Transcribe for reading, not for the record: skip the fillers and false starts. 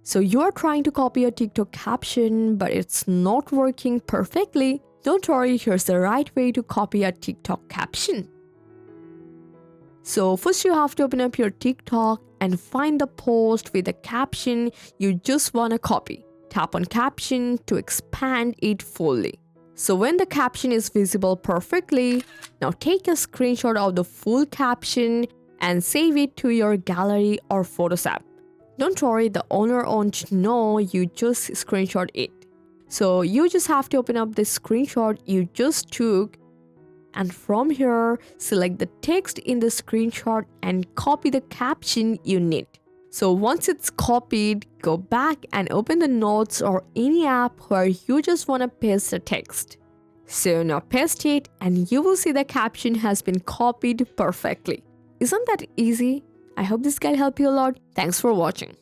So you're trying to copy a TikTok caption, but it's not working perfectly. Don't worry, here's the right way to copy a TikTok caption. So first you have to open up your TikTok and find the post with the caption you just want to copy. Tap on caption to expand it fully. So when the caption is visible perfectly, now take a screenshot of the full caption and save it to your gallery or Photos app. Don't worry, the owner won't know you just screenshot it. So you just have to open up the screenshot you just took, and from here, select the text in the screenshot and copy the caption you need. So once it's copied, go back and open the notes or any app where you just want to paste the text. So now paste it and you will see the caption has been copied perfectly. Isn't that easy? I hope this guide helped you a lot. Thanks for watching.